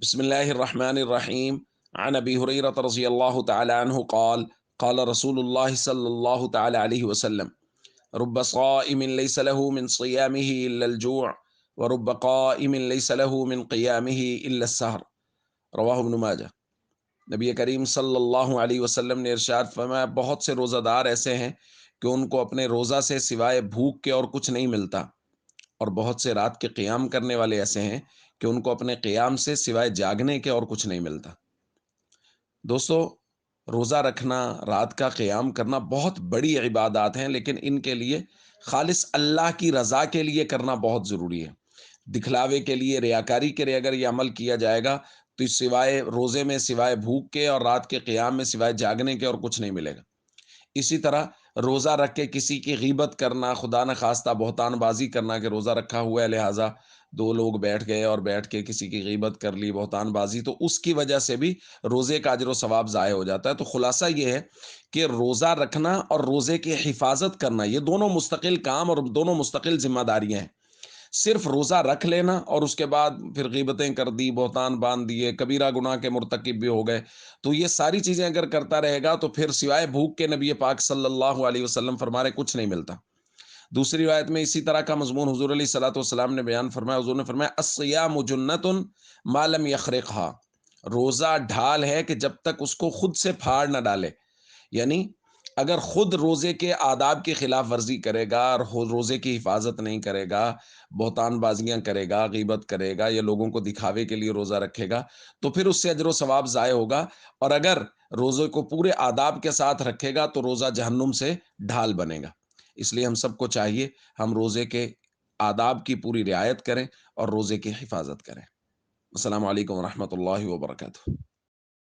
بسم الله الرحمن الرحيم. عن أبي هريرة رضي الله تعالى عنه قال قال رسول الله صلى الله تعالى عليه وسلم: رب صائم ليس له من صيامه إلا الجوع، ورب قائم ليس له من قيامه إلا السهر. رواہ ابن ماجہ۔ نبی کریم صلی اللہ علیہ وسلم نے ارشاد فرمایا، بہت سے روزہ دار ایسے ہیں کہ ان کو اپنے روزہ سے سوائے بھوک کے اور کچھ نہیں ملتا، اور بہت سے رات کے قیام کرنے والے ایسے ہیں کہ ان کو اپنے قیام سے سوائے جاگنے کے اور کچھ نہیں ملتا۔ دوستو، روزہ رکھنا، رات کا قیام کرنا بہت بڑی عبادات ہیں، لیکن ان کے لیے خالص اللہ کی رضا کے لیے کرنا بہت ضروری ہے۔ دکھلاوے کے لیے، ریاکاری کے لیے اگر یہ عمل کیا جائے گا تو سوائے روزے میں سوائے بھوک کے اور رات کے قیام میں سوائے جاگنے کے اور کچھ نہیں ملے گا۔ اسی طرح روزہ رکھ کے کسی کی غیبت کرنا، خدا نخواستہ بہتان بازی کرنا کہ روزہ رکھا ہوا ہے لہٰذا دو لوگ بیٹھ گئے اور بیٹھ کے کسی کی غیبت کر لی، بہتان بازی، تو اس کی وجہ سے بھی روزے کا اجر و ثواب ضائع ہو جاتا ہے۔ تو خلاصہ یہ ہے کہ روزہ رکھنا اور روزے کی حفاظت کرنا یہ دونوں مستقل کام اور دونوں مستقل ذمہ داریاں ہیں۔ صرف روزہ رکھ لینا اور اس کے بعد پھر غیبتیں کر دی، بہتان باندھ دیے، کبیرہ گناہ کے مرتکب بھی ہو گئے، تو یہ ساری چیزیں اگر کرتا رہے گا تو پھر سوائے بھوک کے نبی پاک صلی اللہ علیہ وسلم فرما رہے کچھ نہیں ملتا۔ دوسری روایت میں اسی طرح کا مضمون حضور علیہ الصلوۃ والسلام نے بیان فرمایا۔ حضور نے فرمایا، الصیام جنۃ ما لم یخرقها، روزہ ڈھال ہے کہ جب تک اس کو خود سے پھاڑ نہ ڈالے، یعنی اگر خود روزے کے آداب کی خلاف ورزی کرے گا اور روزے کی حفاظت نہیں کرے گا، بہتان بازیاں کرے گا، غیبت کرے گا یا لوگوں کو دکھاوے کے لیے روزہ رکھے گا، تو پھر اس سے اجر و ثواب ضائع ہوگا، اور اگر روزے کو پورے آداب کے ساتھ رکھے گا تو روزہ جہنم سے ڈھال بنے گا۔ اس لیے ہم سب کو چاہیے ہم روزے کے آداب کی پوری رعایت کریں اور روزے کی حفاظت کریں۔ السلام علیکم ورحمۃ اللہ وبرکاتہ۔